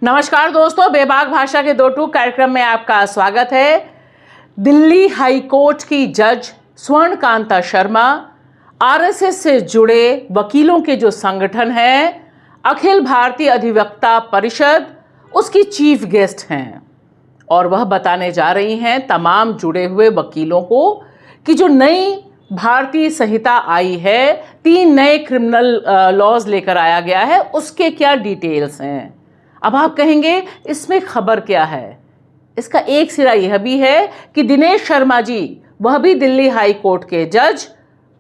नमस्कार दोस्तों, बेबाक भाषा के दो टूक कार्यक्रम में आपका स्वागत है। दिल्ली हाई कोर्ट की जज स्वर्णकांता शर्मा आरएसएस से जुड़े वकीलों के जो संगठन है अखिल भारतीय अधिवक्ता परिषद, उसकी चीफ गेस्ट हैं और वह बताने जा रही हैं तमाम जुड़े हुए वकीलों को कि जो नई भारतीय संहिता आई है, 3 नए क्रिमिनल लॉज लेकर आया गया है, उसके क्या डिटेल्स हैं। अब आप कहेंगे इसमें खबर क्या है। इसका एक सिरा यह भी है कि दिनेश शर्मा जी, वह भी दिल्ली हाई कोर्ट के जज,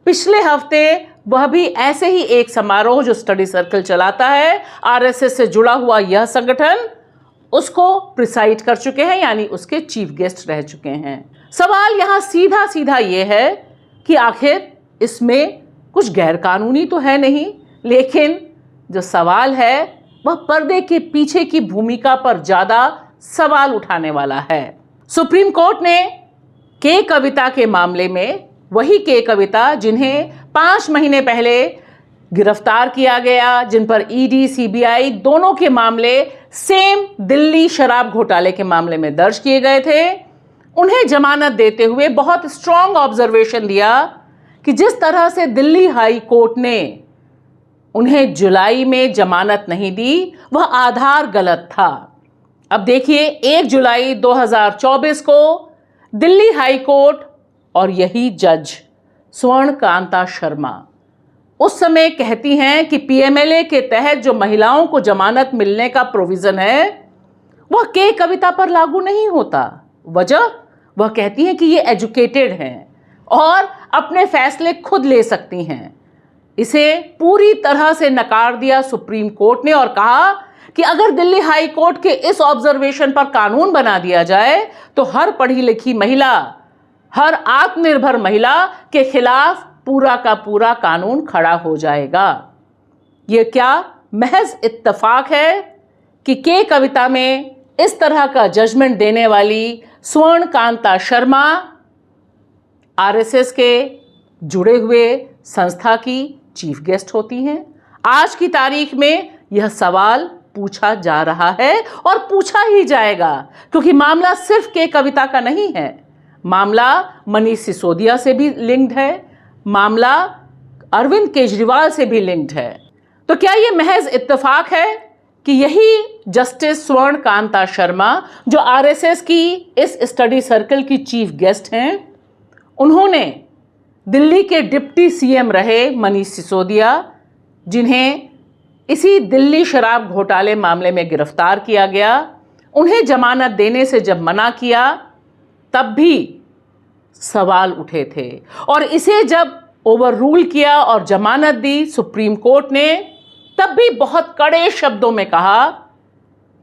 पिछले हफ्ते वह भी ऐसे ही एक समारोह जो स्टडी सर्कल चलाता है आरएसएस से जुड़ा हुआ यह संगठन, उसको प्रिसाइड कर चुके हैं, यानी उसके चीफ गेस्ट रह चुके हैं। सवाल यहां सीधा सीधा यह है कि आखिर इसमें कुछ गैरकानूनी तो है नहीं, लेकिन जो सवाल है वह पर्दे के पीछे की भूमिका पर ज्यादा सवाल उठाने वाला है। सुप्रीम कोर्ट ने के कविता के मामले में, वही के कविता जिन्हें 5 महीने पहले गिरफ्तार किया गया, जिन पर ईडी सीबीआई दोनों के मामले सेम दिल्ली शराब घोटाले के मामले में दर्ज किए गए थे, उन्हें जमानत देते हुए बहुत स्ट्रांग ऑब्जर्वेशन दिया कि जिस तरह से दिल्ली हाई कोर्ट ने उन्हें जुलाई में जमानत नहीं दी, वह आधार गलत था। अब देखिए, 1 जुलाई 2024 को दिल्ली हाई कोर्ट और यही जज स्वर्णकांता शर्मा उस समय कहती हैं कि पीएमएलए के तहत जो महिलाओं को जमानत मिलने का प्रोविजन है वह के कविता पर लागू नहीं होता। वजह, वह कहती हैं कि ये एजुकेटेड हैं और अपने फैसले खुद ले सकती हैं। इसे पूरी तरह से नकार दिया सुप्रीम कोर्ट ने और कहा कि अगर दिल्ली हाई कोर्ट के इस ऑब्जर्वेशन पर कानून बना दिया जाए तो हर पढ़ी लिखी महिला, हर आत्मनिर्भर महिला के खिलाफ पूरा का पूरा कानून खड़ा हो जाएगा। यह क्या महज इत्तेफाक है कि के कविता में इस तरह का जजमेंट देने वाली स्वर्णकांता शर्मा आरएसएस के जुड़े हुए संस्था की चीफ गेस्ट होती हैं। आज की तारीख में यह सवाल पूछा जा रहा है और पूछा ही जाएगा, क्योंकि मामला सिर्फ के कविता का नहीं है, मामला मनीष सिसोदिया से भी लिंक्ड है, मामला अरविंद केजरीवाल से भी लिंक्ड है। तो क्या यह महज इत्तेफाक है कि यही जस्टिस स्वर्णकांता शर्मा, जो आरएसएस की इस स्टडी सर्कल की चीफ गेस्ट हैं, उन्होंने दिल्ली के डिप्टी सीएम रहे मनीष सिसोदिया, जिन्हें इसी दिल्ली शराब घोटाले मामले में गिरफ्तार किया गया, उन्हें जमानत देने से जब मना किया तब भी सवाल उठे थे, और इसे जब ओवर रूल किया और जमानत दी सुप्रीम कोर्ट ने, तब भी बहुत कड़े शब्दों में कहा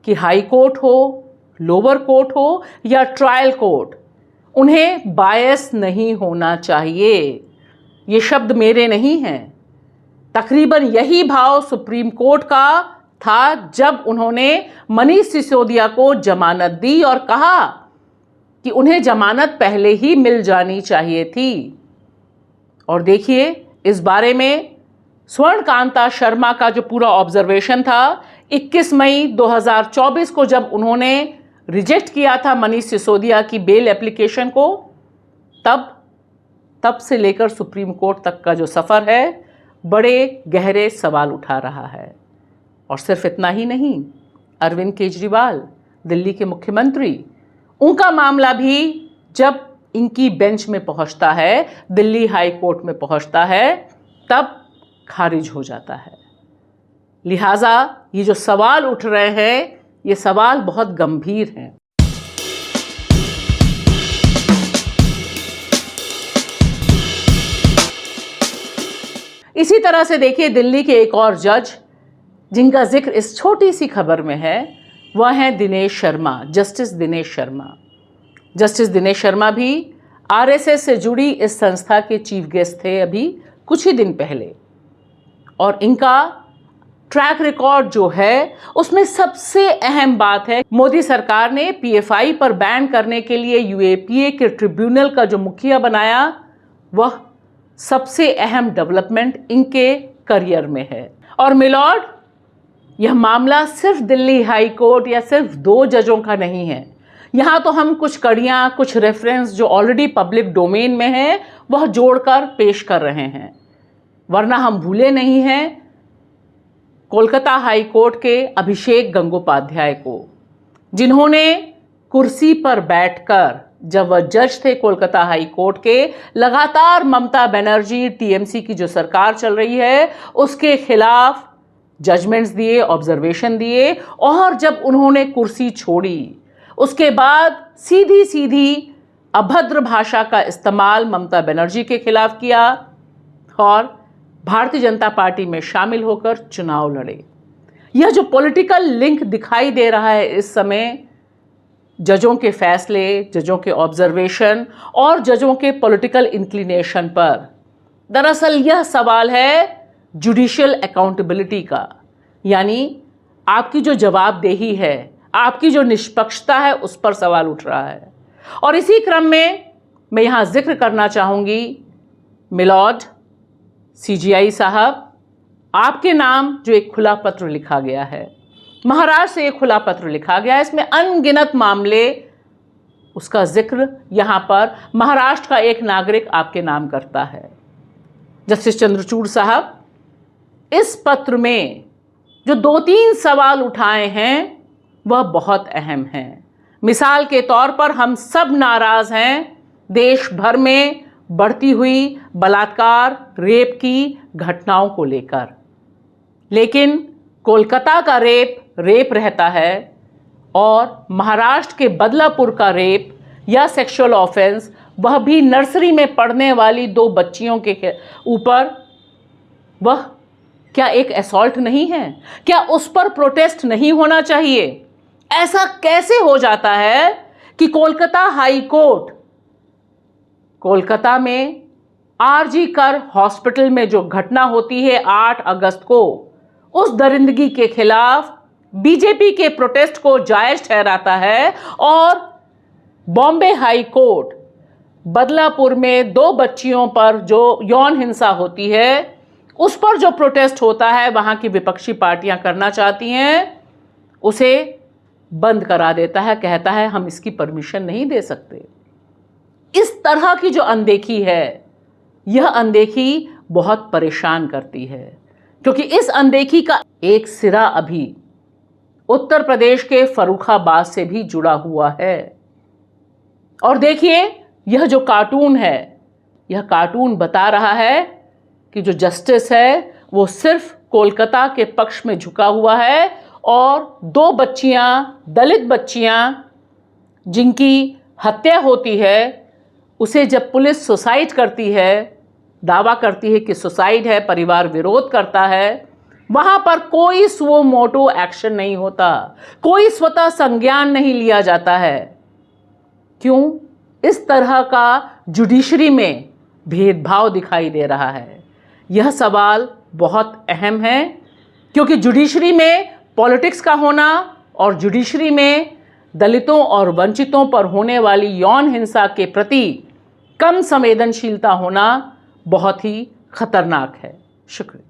कि हाई कोर्ट हो, लोअर कोर्ट हो या ट्रायल कोर्ट, उन्हें बायस नहीं होना चाहिए। ये शब्द मेरे नहीं हैं। तकरीबन यही भाव सुप्रीम कोर्ट का था जब उन्होंने मनीष सिसोदिया को जमानत दी और कहा कि उन्हें जमानत पहले ही मिल जानी चाहिए थी। और देखिए, इस बारे में स्वर्णकांता शर्मा का जो पूरा ऑब्जर्वेशन था, 21 मई 2024 को जब उन्होंने रिजेक्ट किया था मनीष सिसोदिया की बेल एप्लीकेशन को, तब से लेकर सुप्रीम कोर्ट तक का जो सफ़र है बड़े गहरे सवाल उठा रहा है। और सिर्फ इतना ही नहीं, अरविंद केजरीवाल दिल्ली के मुख्यमंत्री, उनका मामला भी जब इनकी बेंच में पहुंचता है, दिल्ली हाई कोर्ट में पहुंचता है, तब खारिज हो जाता है। लिहाजा ये जो सवाल उठ रहे हैं, ये सवाल बहुत गंभीर हैं। इसी तरह से देखिए, दिल्ली के एक और जज जिनका जिक्र इस छोटी सी खबर में है, वह हैं दिनेश शर्मा, जस्टिस दिनेश शर्मा। जस्टिस दिनेश शर्मा भी आरएसएस से जुड़ी इस संस्था के चीफ गेस्ट थे अभी कुछ ही दिन पहले, और इनका ट्रैक रिकॉर्ड जो है उसमें सबसे अहम बात है, मोदी सरकार ने पीएफआई पर बैन करने के लिए यूएपीए के ट्रिब्यूनल का जो मुखिया बनाया, वह सबसे अहम डेवलपमेंट इनके करियर में है। और मिलॉर्ड, यह मामला सिर्फ दिल्ली हाई कोर्ट या सिर्फ 2 जजों का नहीं है। यहाँ तो हम कुछ कड़ियाँ, कुछ रेफरेंस जो ऑलरेडी पब्लिक डोमेन में है वह जोड़कर पेश कर रहे हैं। वरना हम भूले नहीं हैं कोलकाता हाई कोर्ट के अभिषेक गंगोपाध्याय को, जिन्होंने कुर्सी पर बैठकर, जब वह जज थे कोलकाता हाई कोर्ट के, लगातार ममता बनर्जी टीएमसी की जो सरकार चल रही है उसके खिलाफ जजमेंट्स दिए, ऑब्जर्वेशन दिए, और जब उन्होंने कुर्सी छोड़ी उसके बाद सीधी सीधी अभद्र भाषा का इस्तेमाल ममता बनर्जी के खिलाफ किया और भारतीय जनता पार्टी में शामिल होकर चुनाव लड़े। यह जो पॉलिटिकल लिंक दिखाई दे रहा है इस समय जजों के फैसले, जजों के ऑब्जर्वेशन और जजों के पॉलिटिकल इंक्लिनेशन पर, दरअसल यह सवाल है जुडिशियल अकाउंटेबिलिटी का, यानी आपकी जो जवाबदेही है, आपकी जो निष्पक्षता है, उस पर सवाल उठ रहा है। और इसी क्रम में मैं यहाँ जिक्र करना चाहूँगी मिलॉर्ड सीजीआई साहब, आपके नाम जो एक खुला पत्र लिखा गया है, महाराष्ट्र से एक खुला पत्र लिखा गया है, इसमें अनगिनत मामले, उसका जिक्र यहाँ पर महाराष्ट्र का एक नागरिक आपके नाम करता है। जस्टिस चंद्रचूड़ साहब, इस पत्र में जो 2-3 सवाल उठाए हैं वह बहुत अहम हैं। मिसाल के तौर पर हम सब नाराज़ हैं देश भर में बढ़ती हुई बलात्कार, रेप की घटनाओं को लेकर, लेकिन कोलकाता का रेप रहता है और महाराष्ट्र के बदलापुर का रेप या सेक्सुअल ऑफेंस, वह भी नर्सरी में पढ़ने वाली 2 बच्चियों के ऊपर, वह क्या एक असॉल्ट नहीं है? क्या उस पर प्रोटेस्ट नहीं होना चाहिए? ऐसा कैसे हो जाता है कि कोलकाता हाई कोर्ट, कोलकाता में आरजी कर हॉस्पिटल में जो घटना होती है 8 अगस्त को, उस दरिंदगी के खिलाफ बीजेपी के प्रोटेस्ट को जायज ठहराता है, और बॉम्बे हाई कोर्ट बदलापुर में 2 बच्चियों पर जो यौन हिंसा होती है उस पर जो प्रोटेस्ट होता है वहां की विपक्षी पार्टियां करना चाहती हैं, उसे बंद करा देता है, कहता है हम इसकी परमिशन नहीं दे सकते। इस तरह की जो अनदेखी है, यह अनदेखी बहुत परेशान करती है, क्योंकि इस अनदेखी का एक सिरा अभी उत्तर प्रदेश के फर्रुखाबाद से भी जुड़ा हुआ है। और देखिए, यह जो कार्टून है, यह कार्टून बता रहा है कि जो जस्टिस है वो सिर्फ कोलकाता के पक्ष में झुका हुआ है, और 2 बच्चियां, दलित बच्चियां जिनकी हत्या होती है, उसे जब पुलिस सुसाइड करती है, दावा करती है कि सुसाइड है, परिवार विरोध करता है, वहां पर कोई सुओ मोटो एक्शन नहीं होता, कोई स्वतः संज्ञान नहीं लिया जाता है। क्यों? इस तरह का जुडिशरी में भेदभाव दिखाई दे रहा है। यह सवाल बहुत अहम है, क्योंकि जुडिशरी में पॉलिटिक्स का होना और जुडिशरी में दलितों और वंचितों पर होने वाली यौन हिंसा के प्रति कम संवेदनशीलता होना बहुत ही खतरनाक है। शुक्रिया।